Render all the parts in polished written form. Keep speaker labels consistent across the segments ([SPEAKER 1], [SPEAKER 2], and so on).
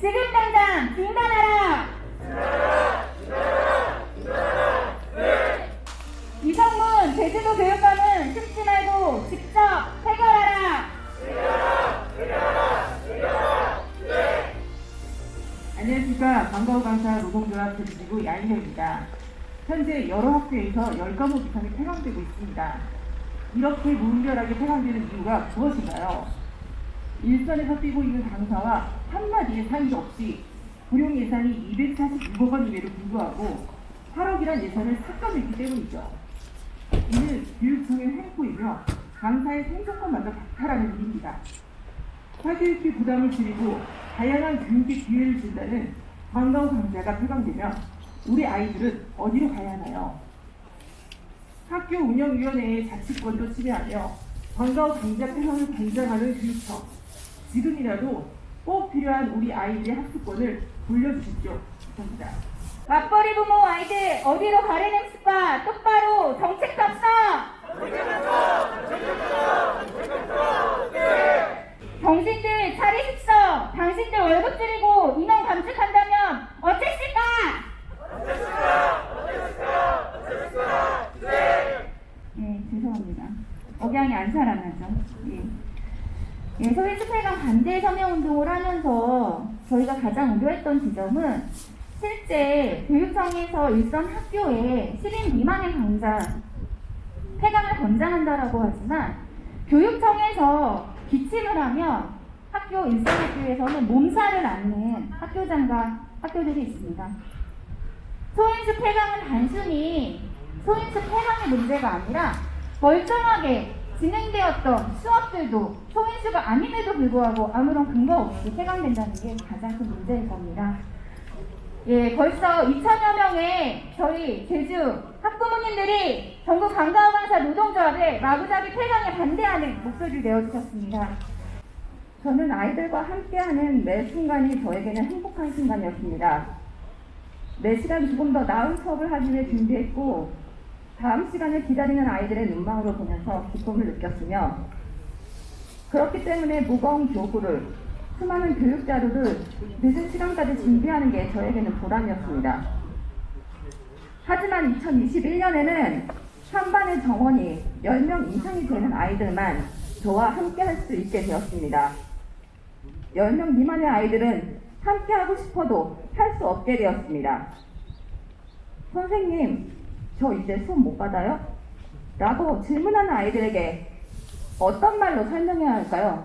[SPEAKER 1] 지금 당장 중단하라! 이성문 제주도 교육감은 숨지 말고 직접 해결하라!
[SPEAKER 2] 안녕하십니까. 방과후 강사 노동조합 조직부 양희정입니다. 현재 여러 학교에서 10과목 이상이 폐강되고 있습니다. 이렇게 무분별하게 폐강되는 이유가 무엇인가요? 일선에서 뛰고 있는 강사와 한마디의 사이도 없이 고용 예산이 246억 원임에도 불구하고 8억이란 예산을 삭감했기 때문이죠. 이는 교육청의 횡포이며 강사의 생존권마저 박탈하는 일입니다. 사교육비 부담을 줄이고 다양한 교육의 기회를 준다는 방과후 강좌가 폐강되면 우리 아이들은 어디로 가야 하나요? 학교 운영위원회의 자치권도 침해하며 방과후 강좌 폐강을 권장하는 교육청, 지금이라도 꼭 필요한 우리 아이들의 학습권을 돌려주십시오. 감사합니다.
[SPEAKER 1] 맞벌이 부모 아이들 어디로 가려는 습관 똑바로 정책 작성! 정신들 차리십시오. 당신들 월급 줄이고 인원 감축한다면 어쩌실까? 죄송합니다. 억양이 안 살아나죠. 소위 수폐강 반대 서명운동을 하면서 저희가 가장 우려했던 지점은 실제 교육청에서 일선 학교에 10인 미만의 강좌 폐강을 권장한다라고 하지만 교육청에서 기침을 하면 학교 일선 학교에서는 몸살을 앓는 학교장과 학교들이 있습니다. 소인수 폐강은 단순히 소인수 폐강의 문제가 아니라 멀쩡하게 진행되었던 수업들도 소인수가 아님에도 불구하고 아무런 근거 없이 폐강된다는 게 가장 큰 문제일 겁니다. 벌써 2,000여 명의 저희 제주 학부모님들이 전국 방과후 강사 노동조합의 마구잡이 폐강에 반대하는 목소리를 내어주셨습니다. 저는 아이들과 함께하는 매 순간이 저에게는 행복한 순간이었습니다. 매 시간 조금 더 나은 수업을 하기 위해 준비했고 다음 시간을 기다리는 아이들의 눈망울을 보면서 기쁨을 느꼈으며 그렇기 때문에 무거운 교구를 수많은 교육 자료를 늦은 시간까지 준비하는 게 저에게는 보람이었습니다. 하지만 2021년에는 한 반의 정원이 10명 이상이 되는 아이들만 저와 함께 할 수 있게 되었습니다. 10명 미만의 아이들은 함께 하고 싶어도 할 수 없게 되었습니다. 선생님, 저 이제 수업 못 받아요? 라고 질문하는 아이들에게 어떤 말로 설명해야 할까요?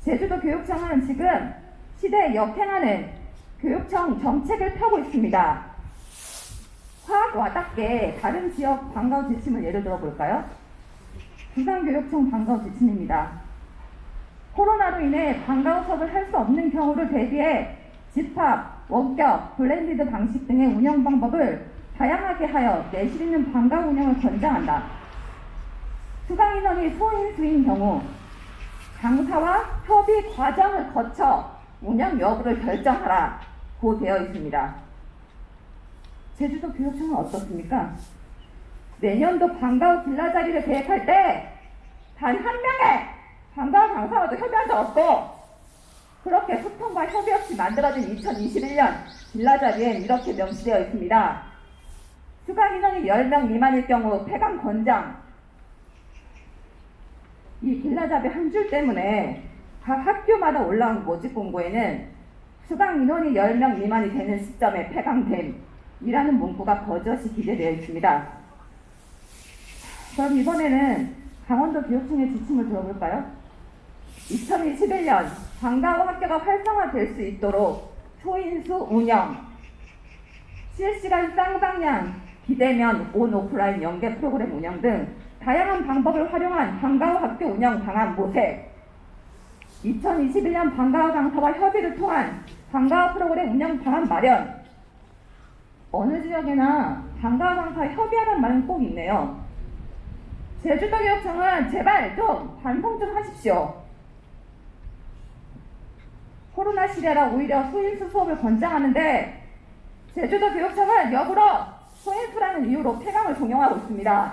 [SPEAKER 1] 제주도 교육청은 지금 시대에 역행하는 교육청 정책을 펴고 있습니다. 화학 와닿게 다른 지역 방과후 지침을 예를 들어볼까요? 부산교육청 방과후 지침입니다. 코로나로 인해 방과후 수업을 할 수 없는 경우를 대비해 집합, 원격, 블렌디드 방식 등의 운영 방법을 다양하게 하여 내실 있는 방과후 운영을 권장한다. 수강 인원이 소인수인 경우 강사와 협의 과정을 거쳐 운영 여부를 결정하라고 되어 있습니다. 제주도 교육청은 어떻습니까? 내년도 방과후 빌라 자리를 계획할 때 단 한 명의 방과후 강사와도 협의한 적 없고 그렇게 소통과 협의 없이 만들어진 2021년 빌라 자리엔 이렇게 명시되어 있습니다. 수강 인원이 10명 미만일 경우 폐강 권장. 이 빌라잡이 한 줄 때문에 각 학교마다 올라온 모집 공고에는 수강 인원이 10명 미만이 되는 시점에 폐강됨이라는 문구가 버젓이 기재되어 있습니다. 그럼 이번에는 강원도 교육청의 지침을 들어볼까요? 2021년 방과후 학교가 활성화될 수 있도록 소인수 운영, 실시간 쌍방향, 비대면, 온 오프라인 연계 프로그램 운영 등 다양한 방법을 활용한 방과후 학교 운영 방안 모색, 2021년 방과후 강사와 협의를 통한 방과후 프로그램 운영 방안 마련. 어느 지역에나 방과후 강사 협의하는 말은 꼭 있네요. 제주도 교육청은 제발 좀 반성 좀 하십시오. 코로나 시대라 오히려 소인수 수업을 권장하는데 제주도 교육청은 역으로 소인수라는 이유로 폐강을 종용하고 있습니다.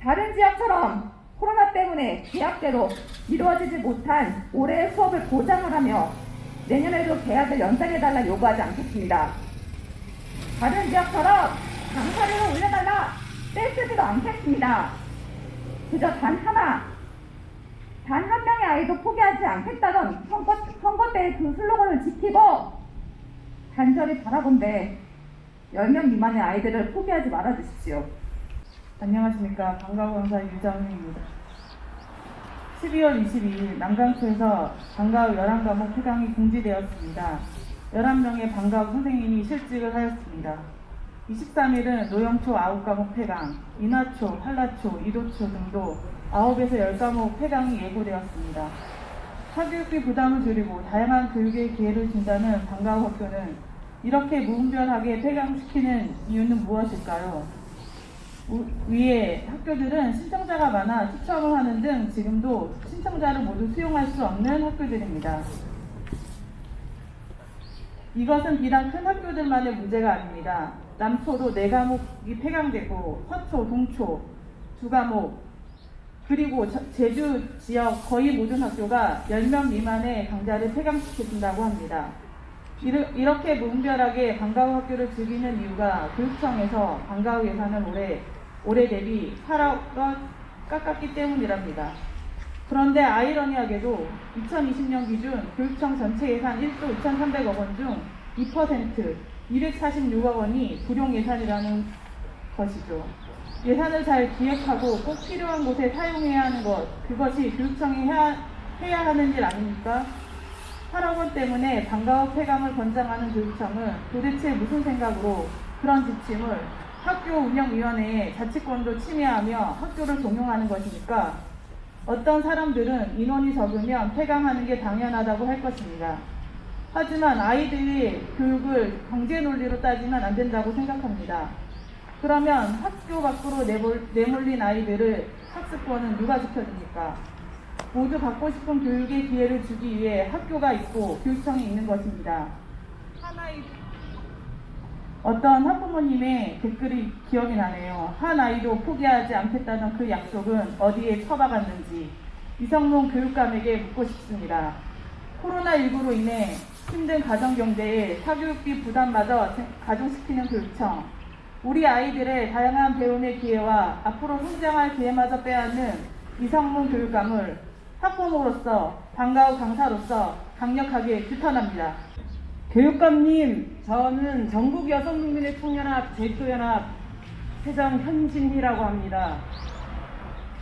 [SPEAKER 1] 다른 지역처럼 코로나 때문에 계약대로 이루어지지 못한 올해의 수업을 보장하라며 내년에도 계약을 연장해달라 요구하지 않겠습니다. 다른 지역처럼 강사료를 올려달라 떼쓰지도 않겠습니다. 그저 단 한 명의 아이도 포기하지 않겠다던 선거 때 그 슬로건을 지키고 간절히 바라건대 10명 미만의 아이들을 포기하지 말아주십시오.
[SPEAKER 2] 안녕하십니까. 방과후 강사 유정희입니다. 12월 22일 남강초에서 방과후 11과목 폐강이 공지되었습니다. 11명의 방과후 선생님이 실직을 하였습니다. 23일은 노영초 9과목 폐강, 인하초, 한라초, 이도초 등도 9에서 10과목 폐강이 예고되었습니다. 사교육비 부담을 줄이고 다양한 교육의 기회를 준다는 방과후 학교는 이렇게 무분별하게 폐강시키는 이유는 무엇일까요? 위에 학교들은 신청자가 많아 추첨을 하는 등 지금도 신청자를 모두 수용할 수 없는 학교들입니다. 이것은 비단 큰 학교들만의 문제가 아닙니다. 남초도 4과목이 폐강되고 서초, 동초 2과목, 그리고 제주 지역 거의 모든 학교가 10명 미만의 강좌를 폐강시킨다고 합니다. 이렇게 무분별하게 방과후 학교를 즐기는 이유가 교육청에서 방과후 예산을 올해 대비 8억 원 깎았기 때문이랍니다. 그런데 아이러니하게도 2020년 기준 교육청 전체 예산 1조 2,300억 원 중 2%, 246억 원이 불용 예산이라는 것이죠. 예산을 잘 기획하고 꼭 필요한 곳에 사용해야 하는 것, 그것이 교육청이 해야 하는 일 아닙니까? 8억 원 때문에 방과후 폐강을 권장하는 교육청은 도대체 무슨 생각으로 그런 지침을 학교 운영위원회의 자치권도 침해하며 학교를 동용하는 것입니까? 어떤 사람들은 인원이 적으면 폐강하는 게 당연하다고 할 것입니다. 하지만 아이들의 교육을 경제 논리로 따지면 안 된다고 생각합니다. 그러면 학교 밖으로 내몰린 아이들을 학습권은 누가 지켜줍니까? 모두 갖고 싶은 교육의 기회를 주기 위해 학교가 있고 교육청이 있는 것입니다. 어떤 학부모님의 댓글이 기억이 나네요. 한 아이도 포기하지 않겠다는 그 약속은 어디에 처박았는지 이성문 교육감에게 묻고 싶습니다. 코로나19로 인해 힘든 가정경제에 사교육비 부담마저 가중시키는 교육청, 우리 아이들의 다양한 배움의 기회와 앞으로 성장할 기회마저 빼앗는 이성문 교육감을 학부모로서 방과후 강사로서 강력하게 규탄합니다.
[SPEAKER 3] 교육감님, 저는 전국여성국민의 청년합 제주연합 회장 현진희라고 합니다.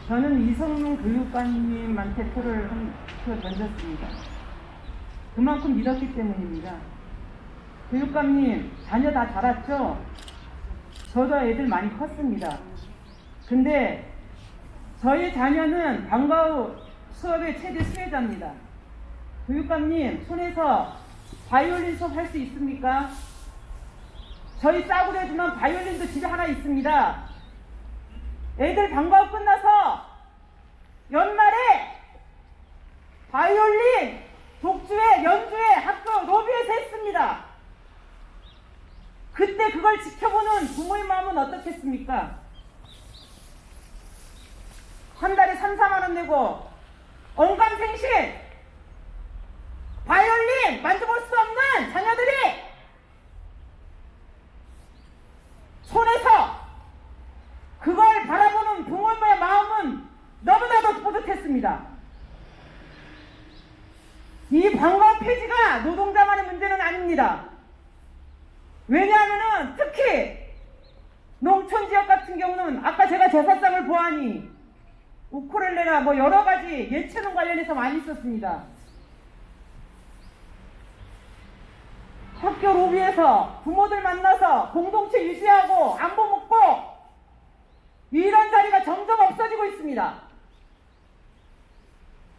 [SPEAKER 3] 저는 이성문 교육감님한테 표를 한 표 던졌습니다. 그만큼 믿었기 때문입니다. 교육감님, 자녀 다 자랐죠? 저도 애들 많이 컸습니다. 근데 저희 자녀는 방과후 수업의 최대 수혜자입니다. 교육감님, 손에서 바이올린 수업 할 수 있습니까? 저희 싸구려지만 바이올린도 집에 하나 있습니다. 애들 방과후 끝나서 연말에 바이올린 독주회, 연주회 학교 로비에서 했습니다. 그때 그걸 지켜보는 부모의 마음은 어떻겠습니까? 한 달에 3, 4만 원 내고 언감생신 바이올린 만져볼 수 없는 자녀들이 손에서 그걸 바라보는 부모의 마음은 너무나도 뿌듯했습니다. 이 방과후 폐지가 노동자만의 문제는 아닙니다. 왜냐하면 특히 농촌 지역 같은 경우는 아까 제가 제사상을 보아하니 우쿨렐레나 뭐 여러 가지 예체능 관련해서 많이 있었습니다. 학교 로비에서 부모들 만나서 공동체 유지하고 안보 먹고 이런 자리가 점점 없어지고 있습니다.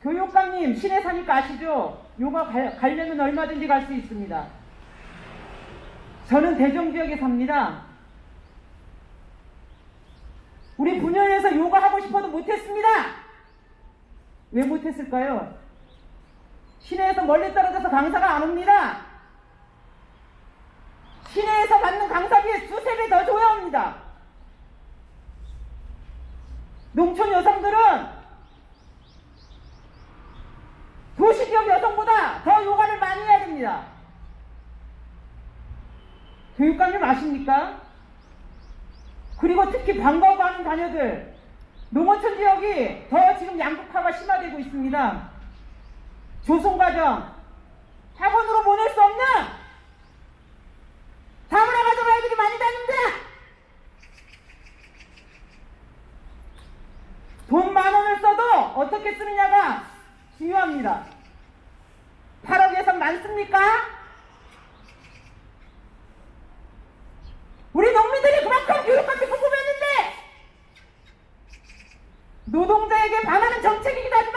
[SPEAKER 3] 교육감님 시내 사니까 아시죠? 요가 가려면 얼마든지 갈 수 있습니다. 저는 대정지역에 삽니다. 우리 분야에서 요가 하고 싶어도 못했습니다. 왜 못했을까요? 시내에서 멀리 떨어져서 강사가 안 옵니다. 시내에서 받는 강사비 두세 배 더 줘야 합니다. 농촌 여성들은 도시지역 여성보다 더 요가를 많이 해야 됩니다. 교육감님 아십니까? 그리고 특히 방과후 가는 자녀들, 농어촌 지역이 더 지금 양극화가 심화되고 있습니다. 조선과정, 학원으로 보낼 수 없는 다문화 가정 아이들이 많이 다닙니다. 돈 10,000원을 써도 어떻게 쓰느냐가 중요합니다. 8억 예산 많습니까? 우리 농민들이 그만큼 교육한테 궁금했는데 노동자에게 반하는 정책이기도 하지만